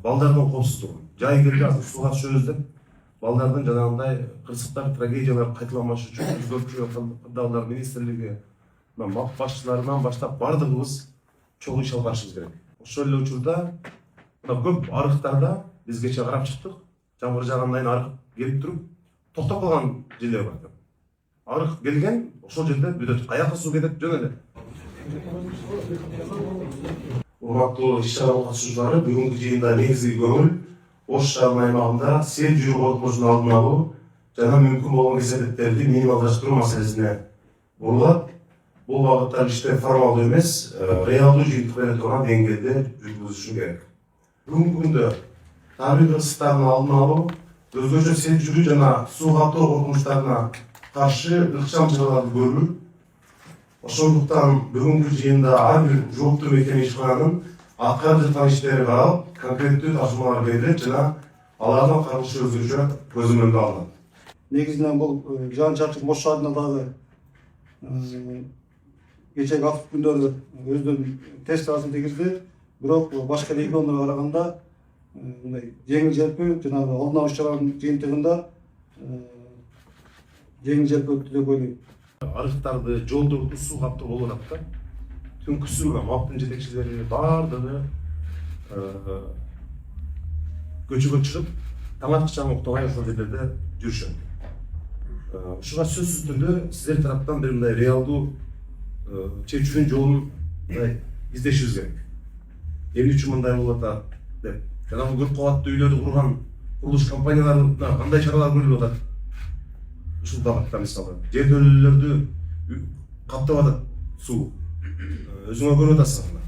балдардын коопсуздугу. Жай келди азыр сууга түшөбүз деп балдардын жанагындай кырсыктар, трагедиялар кайталамаш үчүн өзгөртүү кырдаалдар министрлиги бак башчыларынан баштап бардыгыбыз чогуу иш алып барышыбыз керек. Ошол эле учурда көп арыктарда биз кече карап чыктык. Жамгыр жаагандан кийин арык келип туруп токтоп калган жерлер бар. Арык келген ошол жерде бүтөт. Каяка суу кетет жөн эле. Урматтуу иш-чара катышуучулары, бүгүнкү жыйында негизги көңүл Ош шаарынын аймагында сел жүрүү коркунучунун алдын алуу жана мүмкүн болгон кесепеттерди минималдаштыруу маселесине бурулат. Бул багыттагы иштер формалдуу эмес, реалдуу жыйынтык бере турган деңгээлде жүргүзүлүшү керек. Бүгүнкү күндө табигый кырсыктардын алдын алуу, өзгөчө сел жүрүү жана суу каптоо коркунучтарына каршы ыкчам чараларды көрүлүп, ошондуктан бүгүнкү жыйында ар бир жооптуу мекеме ишкананын аткарып жаткан иштери каралып, конкреттүү тапшырмалар берилет жана алардын каралышы өзгөчө көзөмөлгө алынат. Негизинен бул жаан чачык Ош шаарында дагы кечеги актив күндөрү өздөрүнүн тест таасирин тийгизди. Бирок башка региондорго караганда мындай жеңил желпүү жанагы алдын алуу иш-чараларынын жыйынтыгында жеңил желпүү өттү деп ойлойм. Арыктарды, жолдорду суу каптоо болуп атат да. Түнкүсү МАПтын жетекчилери баардыгы көчөгө чыгып, таң аткыча уктабай ошол жерлерде жүрүшөт. Ушуга сөзсүз түрдө сиздер тараптан бир мындай реалдуу чечүүнүн жолун издешибиз керек. Эмне үчүн мындай болуп атат деп. Жанагы көп кабаттуу үйлөрдү курган курулуш компанияларына кандай чаралар көрүлүп атат? Ушул багытта мисалы жер төлөөлөрдү каптап атат суу. Өзүңө көрүп атасың.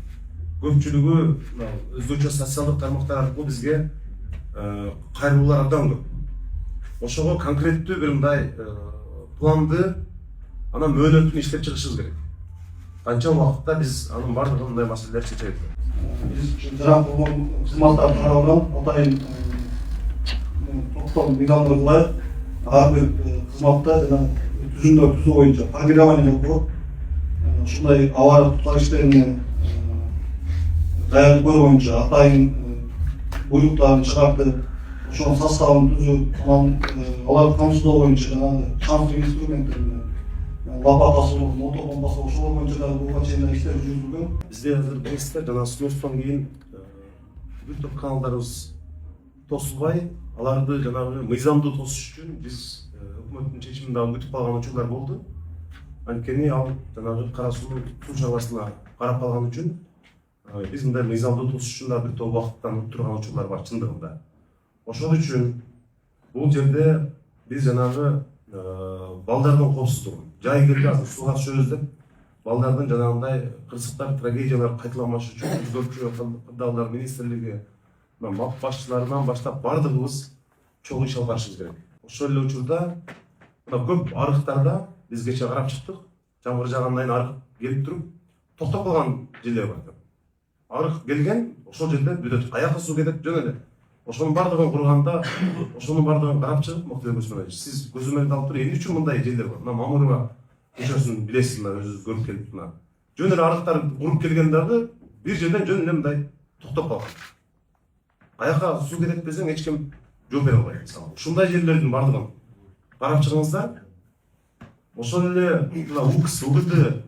Көпчүлүгү өзгөчө социалдык тармактар аркылуу бизге кайрылуулар абдан көп. Ошого конкреттүү бир мындай планды анан мөөнөтүн иштеп чыгышыбыз керек. Канча убакытта биз анын бардыгын мындай маселелерди чечебиз. Биз жаңы кызматтар тарабынан атайын токтом мыйзамдуулар ар бир кызматта жана түзүмдөр түзүү боюнча формирование кылып, ушундай аба тутар иштерине даярдык көрүү боюнча атайын буйруктарын чыгарды. Ошонун составын түзүп, аларды камсыздоо боюнча жанагы шансыз инструменттер лопатасы, мотор бомбасы ошол боюнча дагы буга чейин иштер жүргүзүлгөн. Бизде азыр билесиздер, жана сностон кийин бир топ каналдарыбыз тосулбай, аларды жанагы мыйзамдуу тосуш үчүн биз өкмөттүн чечимин дагы күтүп калган учурлар болду. Анткени ал жанагы Кара суунун суу чарбасына карап калган үчүн биз мындай мыйзамдуу тосуш үчүн дагы бир топ убакыттан өтүп турган учурлар бар чындыгында. Ошол үчүн бул жерде биз жанагы балдардын коопсуздугун, жай келди азыр сууга түшөбүз деп балдардын жанагындай кырсыктар, трагедиялар кайталамаш үчүн өзгөртүү кырдаалдар министрлиги бак башчыларынан баштап бардыгыбыз чогуу иш алып барышыбыз керек. Ошол эле учурда көп арыктарда биз кече карап чыктык. Жамгыр жаагандан кийин арык келип туруп токтоп калган жерлер бар. Арык келген ошол жерде бүтөт. Каяка суу кетет жөн эле. Ошонун бардыгын курганда, ошонун бардыгын карап чыгып, Мактыбек Өсмөнович, сиз көзөмөлдү алып туруп, эмне үчүн мындай жерлер бар? Мына Мамырова көчөсүн билесизби, өзүңүз көрүп келип мына. Жөн эле арыктар куруп келген дагы бир жерден жөн эле мындай токтоп калган. Каяка суу кетет десең эч ким жооп бере албайт. Ушундай жерлердин бардыгын карап чыгыңыздар. Ошол эле УКС, УГД,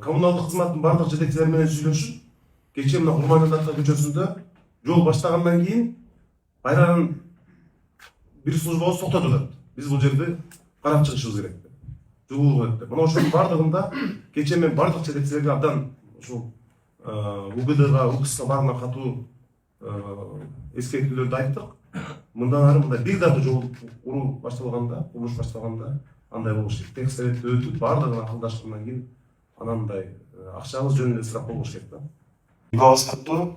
коммуналдык кызматтын бардык жетекчилери менен сүйлөшүп, кече мына Курманбек ата көчөсүндө жол баштагандан кийин кайрадан бир службабыз токтотуп атат. Биз бул жерди карап чыгышыбыз керек. Жылуулук керек деп. Мына ошонун бардыгында кече мен бардык жетекчилерге абдан ушул УГДга, УКСка баарына катуу эскертүүлөрдү айттык. Мындан ары мындай бир дагы жол уруу башталганда, курулуш башталганда андай болуш керек. Тексттерди өтүп, бардыгын акылдашкандан кийин анан мындай акчабыз жөн эле ысырап болбош керек да. Бабастыкта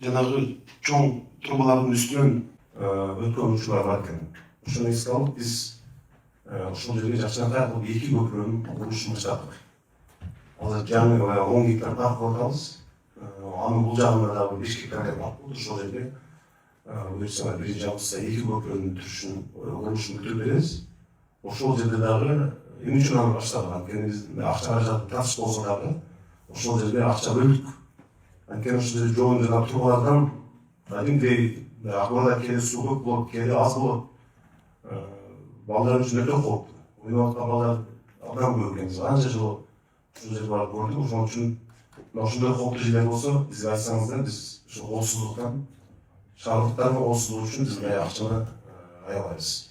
жанагы чоң трубалардын үстүнөн өткөн учурлар бар экен. Ошону эске алып биз ошол жерге жакшыракай кылып 2 көпүрөнүн курулушун баштадык. Азыр жаңы 10 гектар парк кылып атабыз. Анын бул жагында дагы 5 гектар бар. Ошол жерге буюрса биринчи августта 2 көпүрөнүн түшүшүн курулушун бүтүрүп беребиз. Ошол жерде дагы эмне үчүн аны баштадык? Анткени биз акча каражаты тартыш болсо дагы ошол жерге акча бөлдүк. Анткени ошол жерде жоон жана трубалардан Endi ahvollar keli su ko'p bo'lib, keli az bo'lib, bolalar uchun o'ta qo'rqdi. O'ynayotgan bolalar odam ko'p ekan. Ancha jil shu yerga borib ko'rdik. O'shaning uchun shunday qo'rqitishlar bo'lsa, biz aytsangiz-da, biz shu g'olsizlikdan, sharafdan va g'olsizlik uchun biz yaxshini ayolamiz.